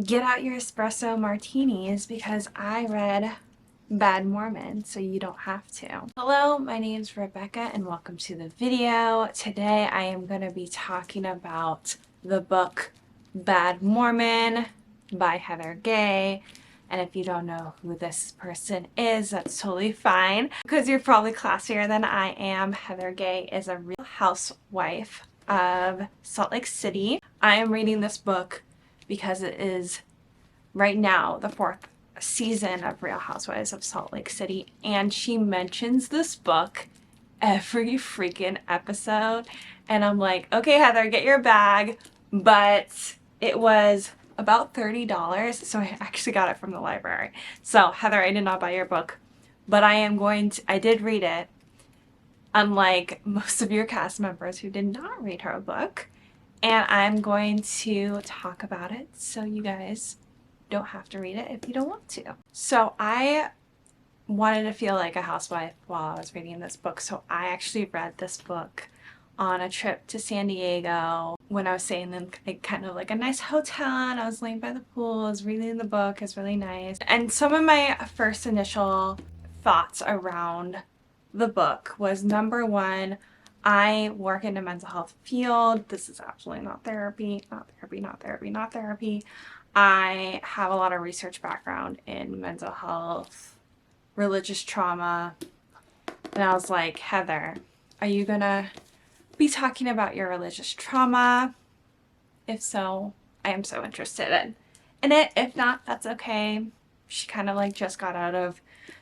get out your espresso martinis because I read Bad Mormon, so you don't have to. Hello, my name is Rebecca and welcome to the video. Today I am going to be talking about the book Bad Mormon by Heather Gay. And if you don't know who this person is, that's totally fine because you're probably classier than I am. Heather Gay is a real housewife of Salt Lake City. I am reading this book because it is right now the fourth season of Real Housewives of Salt Lake City, and she mentions this book every freaking episode, and I'm like, okay, Heather, get your bag. But it was about $30, so I actually got it from the library. So Heather, I did not buy your book, but I did read it, unlike most of your cast members who did not read her book, and I'm going to talk about it so you guys don't have to read it if you don't want to. So I wanted to feel like a housewife while I was reading this book, so I actually read this book on a trip to San Diego when I was staying in kind of like a nice hotel, and I was laying by the pool, I was reading the book. It's really nice. And some of my first initial thoughts around the book was, number one, I work in a mental health field. This is absolutely not therapy, not therapy, not therapy, not therapy. I have a lot of research background in mental health, religious trauma, and I was like, Heather, are you gonna be talking about your religious trauma? If so, I am so interested in it. If not, that's okay. She kind of like just got out of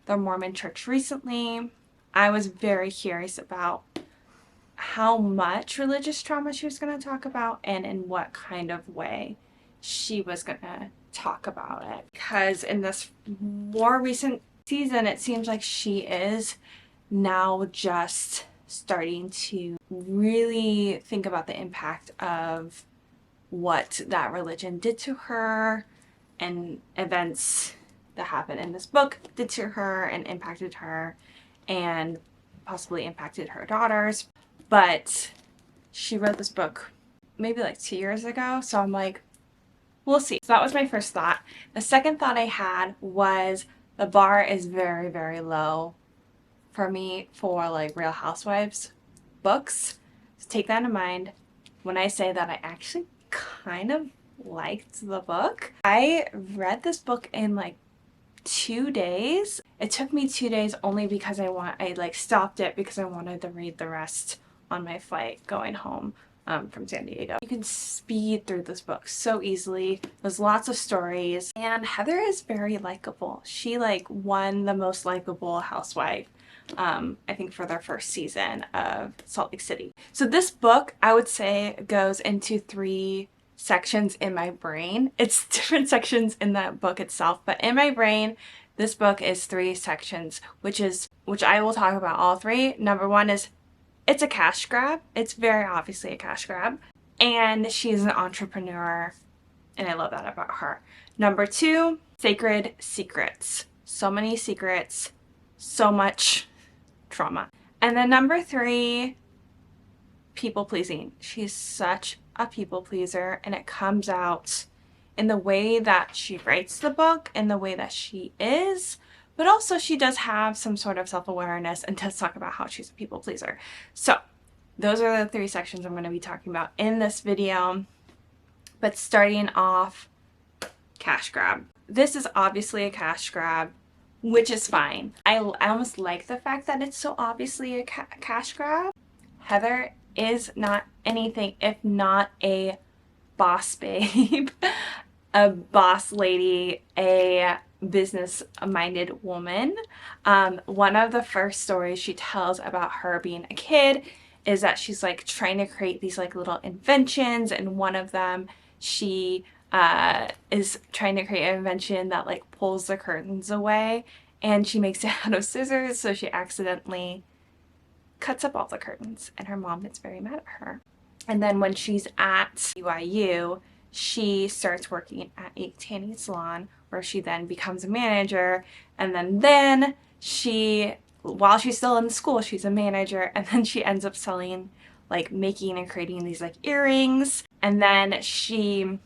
the Mormon church recently. I was very curious about how much religious trauma she was going to talk about and in what kind of way she was going to talk about it. Because in this more recent season, it seems like she is now just starting to really think about the impact of what that religion did to her, and events that happened in this book did to her and impacted her and possibly impacted her daughters. But she wrote this book maybe like 2 years ago, so I'm like, we'll see. So that was my first thought. The second thought I had was the bar is very, very low for me for like Real Housewives books. So take that in mind when I say that I actually kind of liked the book. I read this book in like 2 days. It took me 2 days only because I like stopped it because I wanted to read the rest on my flight going home from San Diego. You can speed through this book so easily. There's lots of stories, and Heather is very likable. She like won the most likable housewife, I think, for their first season of Salt Lake City. So this book, I would say, goes into 3 sections in my brain. It's different sections in the book itself, but in my brain, this book is 3 sections, which I will talk about all 3. Number 1 is it's a cash grab. It's very obviously a cash grab. And she's an entrepreneur, and I love that about her. Number 2, sacred secrets. So many secrets, so much trauma. And then number 3, people pleasing. She's such a people pleaser, and it comes out in the way that she writes the book and the way that she is, but also she does have some sort of self-awareness and does talk about how she's a people pleaser. So those are the 3 sections I'm going to be talking about in this video. But starting off, cash grab. This is obviously a cash grab, which is fine. I almost like the fact that it's so obviously a cash grab. Heather is not anything if not a boss babe, a boss lady, a business-minded woman. One of the first stories she tells about her being a kid is that she's like trying to create these like little inventions, and one of them she is trying to create an invention that like pulls the curtains away, and she makes it out of scissors, so she accidentally cuts up all the curtains, and her mom gets very mad at her. And then when she's at BYU, she starts working at a tanning salon where she then becomes a manager, and then she, while she's still in school, she's a manager, and then she ends up selling, like making and creating these like earrings, and then she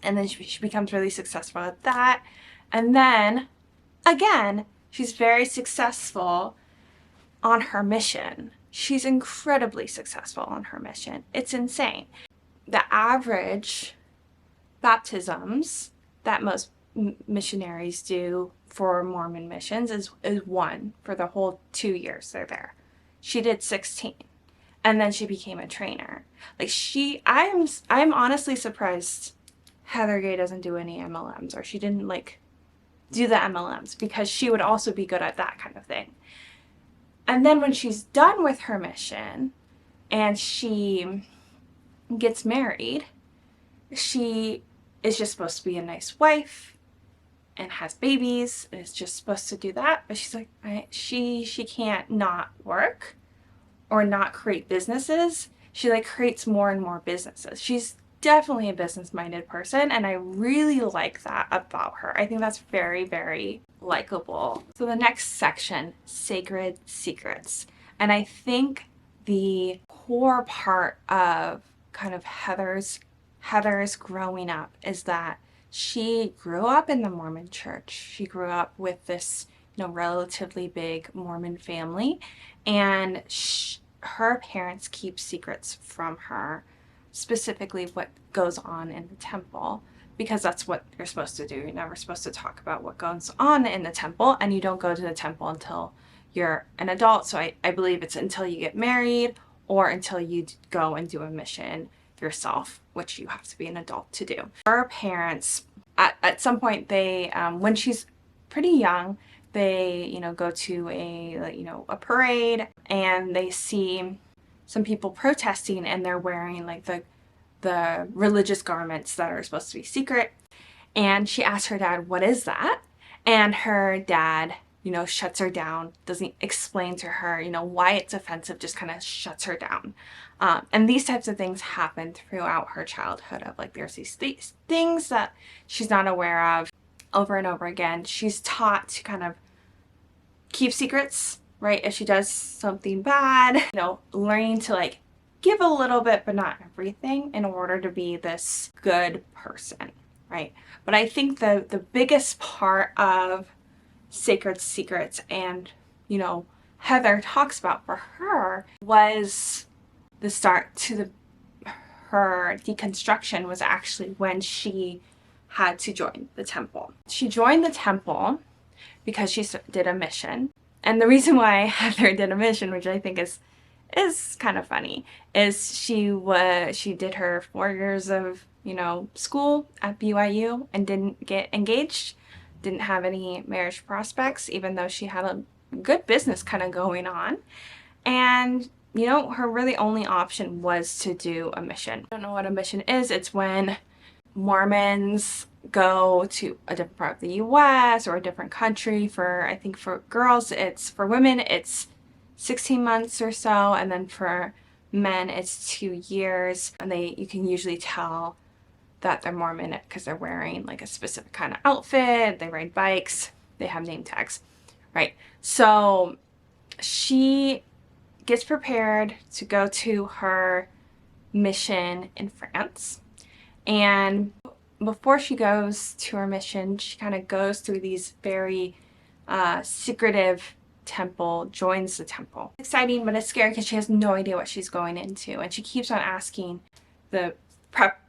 And then she becomes really successful at that. And then, again, she's very successful on her mission. She's incredibly successful on her mission. It's insane. The average baptisms that most missionaries do for Mormon missions is one for the whole 2 years they're there. She did 16, and then she became a trainer. Like I'm honestly surprised Heather Gay doesn't do any MLMs, or she didn't like do the MLMs, because she would also be good at that kind of thing. And then when she's done with her mission and she gets married, she is just supposed to be a nice wife and has babies and is just supposed to do that. But she's like, she can't not work or not create businesses. She like creates more and more businesses. She's definitely a business-minded person, and I really like that about her. I think that's very, very likable. So the next section, sacred secrets. And I think the core part of kind of Heather's growing up is that she grew up in the Mormon church. She grew up with this, relatively big Mormon family, and her parents keep secrets from her, specifically what goes on in the temple, because that's what you're supposed to do. You're never supposed to talk about what goes on in the temple, and you don't go to the temple until you're an adult. So I believe it's until you get married or until you go and do a mission yourself, which you have to be an adult to do. Her parents, at some point, they when she's pretty young, they go to a parade, and they see some people protesting, and they're wearing like the religious garments that are supposed to be secret. And she asks her dad, what is that? And her dad, shuts her down, doesn't explain to her, why it's offensive, just kind of shuts her down. And these types of things happen throughout her childhood, of like there's these things that she's not aware of over and over again. She's taught to kind of keep secrets, right? If she does something bad, learning to like give a little bit, but not everything, in order to be this good person, right? But I think the biggest part of sacred secrets, and Heather talks about for her, was the start to her deconstruction was actually when she had to join the temple. She joined the temple because she did a mission. And the reason why Heather did a mission, which I think is kind of funny, is she did her 4 years of school at BYU and didn't get engaged, didn't have any marriage prospects, even though she had a good business kind of going on. And her really only option was to do a mission. I don't know what a mission is. It's when Mormons go to a different part of the US or a different country. I think for girls, for women, it's 16 months or so, and then for men, it's 2 years. And you can usually tell that they're Mormon because they're wearing like a specific kind of outfit, they ride bikes, they have name tags, right? So she gets prepared to go to her mission in France. And before she goes to her mission, she kind of goes through these very secretive temple, joins the temple. It's exciting, but it's scary because she has no idea what she's going into. And she keeps on asking the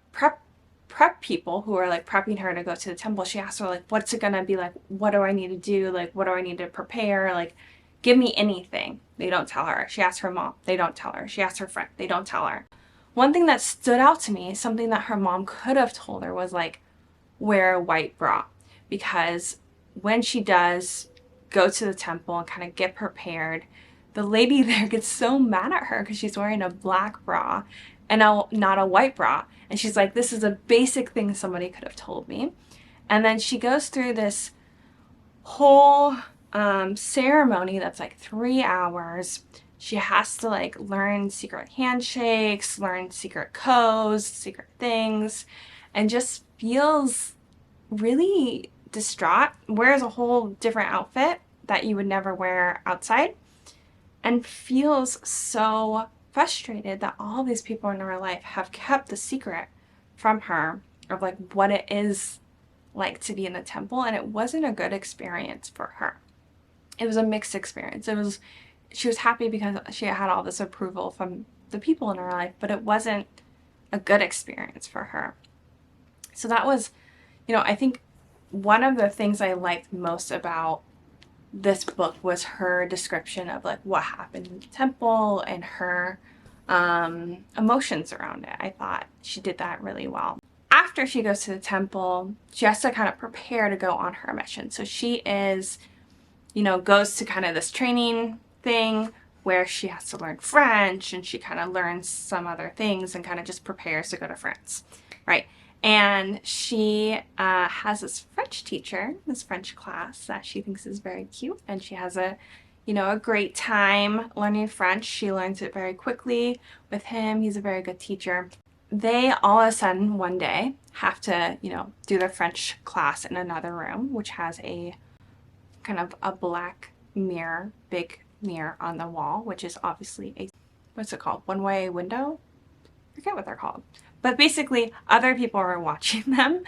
prep people who are like prepping her to go to the temple. She asks her like, what's it gonna be like? What do I need to do? Like, what do I need to prepare? Like, give me anything. They don't tell her. She asks her mom. They don't tell her. She asks her friend. They don't tell her. One thing that stood out to me, something that her mom could have told her, was like, wear a white bra. Because when she does go to the temple and kind of get prepared, the lady there gets so mad at her because she's wearing a black bra and not a white bra. And she's like, this is a basic thing somebody could have told me. And then she goes through this whole ceremony that's like 3 hours. She has to like learn secret handshakes, learn secret codes, secret things, and just feels really distraught, wears a whole different outfit that you would never wear outside, and feels so frustrated that all these people in her life have kept the secret from her of like what it is like to be in the temple, and it wasn't a good experience for her. It was a mixed experience. She was happy because she had all this approval from the people in her life, but it wasn't a good experience for her. So that was, I think one of the things I liked most about this book was her description of like what happened in the temple and her emotions around it. I thought she did that really well. After she goes to the temple, she has to kind of prepare to go on her mission. So she is, goes to kind of this training thing where she has to learn French, and she kind of learns some other things and kind of just prepares to go to France, right? And she has this French teacher, this French class that she thinks is very cute, and she has a great time learning French. She learns it very quickly with him. He's a very good teacher. They all of a sudden one day have to, do the French class in another room, which has a kind of a black mirror, big mirror on the wall, which is obviously a, what's it called? One-way window? I forget what they're called. But basically, other people are watching them.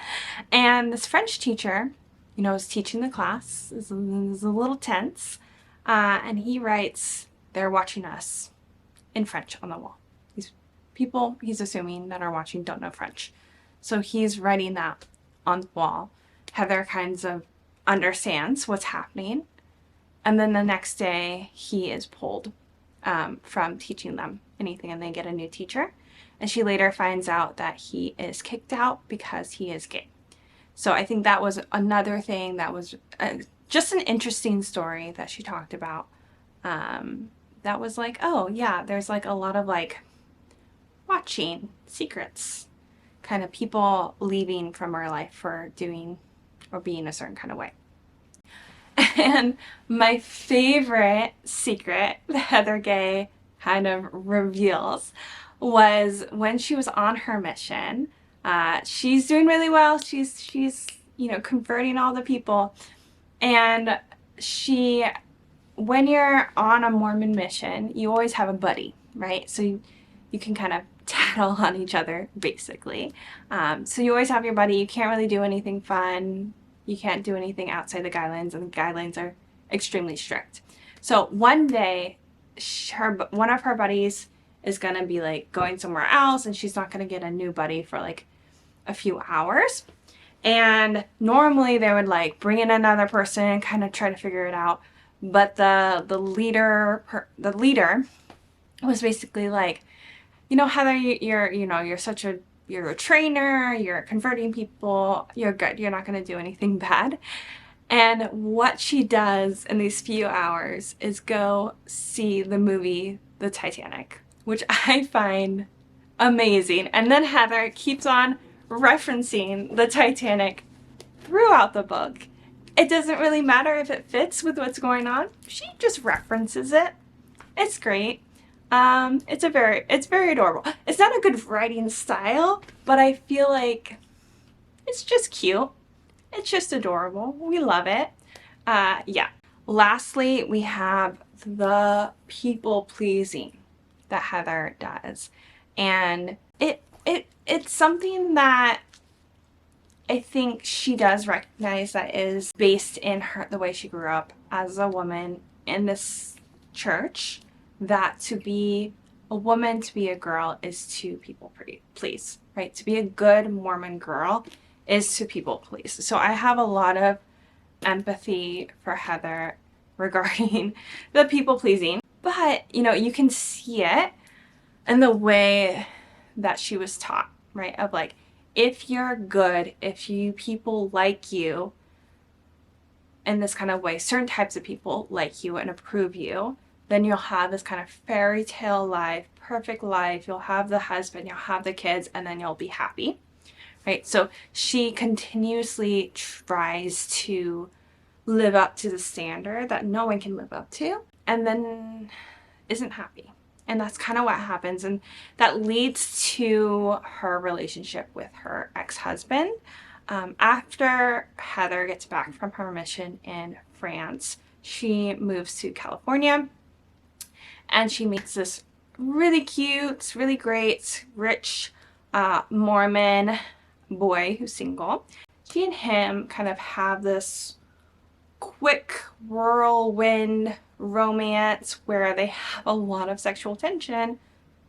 And this French teacher, is teaching the class, is a little tense. And he writes, "They're watching us," in French on the wall. These people, he's assuming, that are watching don't know French. So he's writing that on the wall. Heather kinds of understands what's happening. And then the next day, he is pulled from teaching them anything, and they get a new teacher. And she later finds out that he is kicked out because he is gay. So I think that was another thing that was just an interesting story that she talked about. That was like, oh yeah, there's like a lot of like watching secrets, kind of people leaving from our life for doing or being a certain kind of way. And my favorite secret that Heather Gay kind of reveals was when she was on her mission. She's doing really well. She's converting all the people. And when you're on a Mormon mission, you always have a buddy, right? So you can kind of tattle on each other, basically. So you always have your buddy. You can't really do anything fun. You can't do anything outside the guidelines, and the guidelines are extremely strict. So one day, one of her buddies is going to be like going somewhere else, and she's not going to get a new buddy for like a few hours. And normally they would like bring in another person, kind of try to figure it out. But the leader was basically like, Heather, you're a trainer, you're converting people, you're good, you're not going to do anything bad. And what she does in these few hours is go see the movie The Titanic, which I find amazing. And then Heather keeps on referencing the Titanic throughout the book. It doesn't really matter if it fits with what's going on. She just references it. It's great. It's very adorable. It's not a good writing style, but I feel like it's just cute. It's just adorable. We love it. Yeah. Lastly, we have the people pleasing that Heather does. And it's something that I think she does recognize that is based in the way she grew up as a woman in this church, that to be a woman, to be a girl, is to people please, right? To be a good Mormon girl is to people please. So I have a lot of empathy for Heather regarding the people pleasing, but you can see it in the way that she was taught, right? Of like, if you're good, if people like you in this kind of way, certain types of people like you and approve you, then you'll have this kind of fairy tale life, perfect life. You'll have the husband, you'll have the kids, and then you'll be happy, right? So she continuously tries to live up to the standard that no one can live up to, and then isn't happy. And that's kind of what happens. And that leads to her relationship with her ex-husband. After Heather gets back from her mission in France, she moves to California, and she meets this really cute, really great, rich Mormon boy who's single. She and him kind of have this quick whirlwind romance where they have a lot of sexual tension,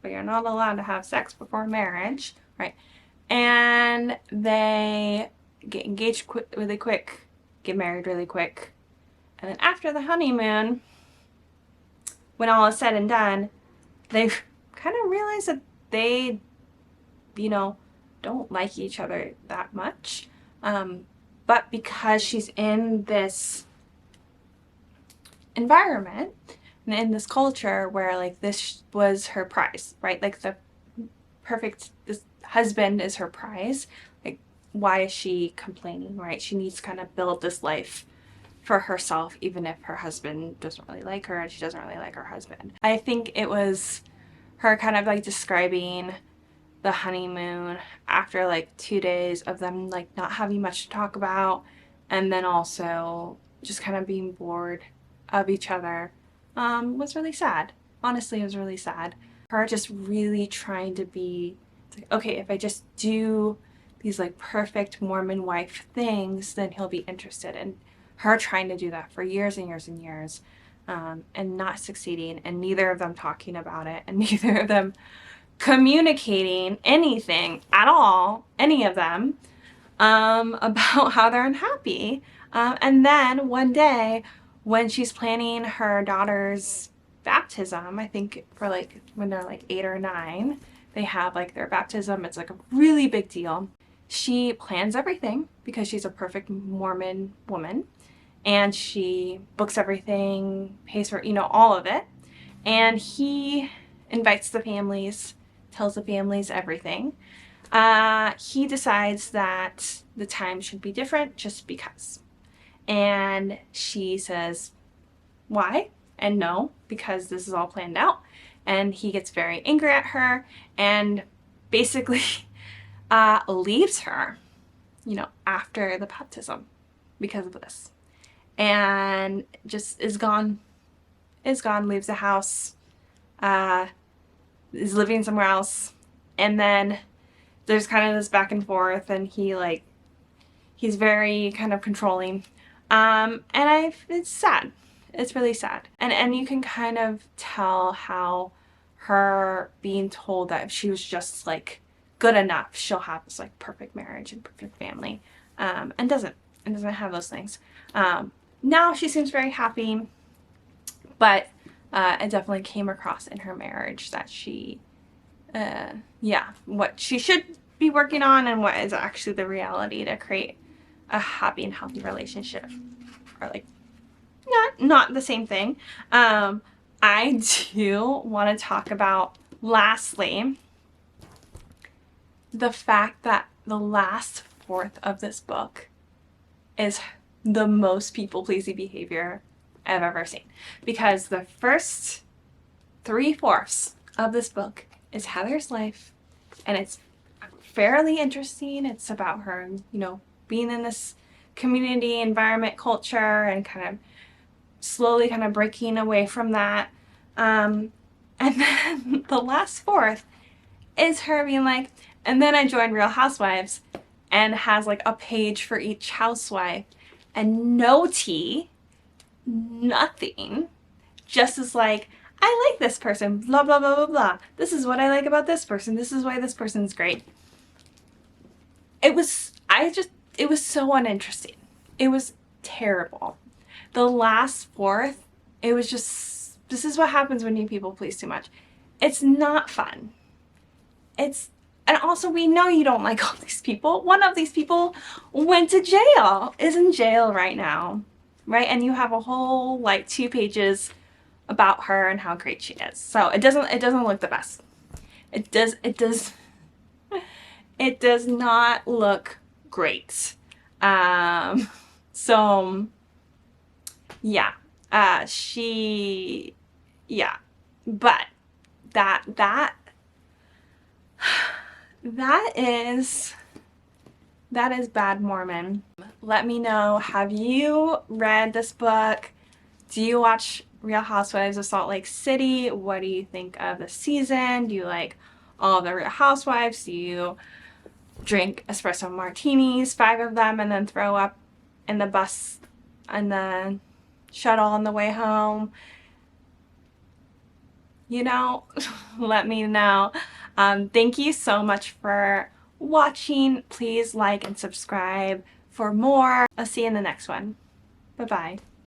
but you're not allowed to have sex before marriage, right? And they get engaged really quick, get married really quick, and then after the honeymoon, when all is said and done, they kind of realize that they, don't like each other that much. But because she's in this environment and in this culture where like this was her prize, right? Like this husband is her prize. Like, why is she complaining, right? She needs to kind of build this life for herself, even if her husband doesn't really like her and she doesn't really like her husband. I think it was her kind of like describing the honeymoon after like 2 days of them like not having much to talk about, and then also just kind of being bored of each other, was really sad. Honestly, it was really sad. Her just really trying to be like, okay, if I just do these like perfect Mormon wife things, then he'll be interested. And her trying to do that for years and years and years, and not succeeding, and neither of them talking about it, and neither of them communicating anything at all, any of them, about how they're unhappy. And then one day when she's planning her daughter's baptism, I think for like when they're like 8 or 9, they have like their baptism. It's like a really big deal. She plans everything because she's a perfect Mormon woman, and she books everything, pays for, all of it. And he invites the families, tells the families everything. He decides that the time should be different just because. And she says, why? And no, because this is all planned out. And he gets very angry at her and basically leaves her, after the baptism because of this. And just is gone, leaves the house, is living somewhere else. And then there's kind of this back and forth, and he's very kind of controlling. And it's sad. It's really sad. And you can kind of tell how her being told that if she was just like good enough, she'll have this like perfect marriage and perfect family, and doesn't have those things. Now she seems very happy, but it definitely came across in her marriage that she, what she should be working on and what is actually the reality to create a happy and healthy relationship are like not the same thing. I do want to talk about, lastly, the fact that the last fourth of this book is the most people-pleasing behavior I've ever seen. Because the first 3/4 of this book is Heather's life, and it's fairly interesting. It's about her, being in this community environment culture and kind of slowly kind of breaking away from that. And then the last fourth is her being like, and then I joined Real Housewives, and has like a page for each housewife and no tea, nothing, just as like, I like this person, blah, blah, blah, blah, blah. This is what I like about this person. This is why this person's great. It was so uninteresting. It was terrible. The last fourth, it was just, this is what happens when you people please too much. It's not fun. And also we know you don't like all these people. One of these people went to jail, is in jail right now, right? And you have a whole like 2 pages about her and how great she is. So it doesn't look the best. It does not look great. So yeah, but that is Bad Mormon. Let me know, have you read this book? Do you watch Real Housewives of Salt Lake City? What do you think of the season? Do you like all the Real Housewives? Do you drink espresso martinis, 5 of them, and then throw up in the bus and the shuttle on the way home, you know, let me know. Thank you so much for watching. Please like and subscribe for more. I'll see you in the next one. Bye-bye.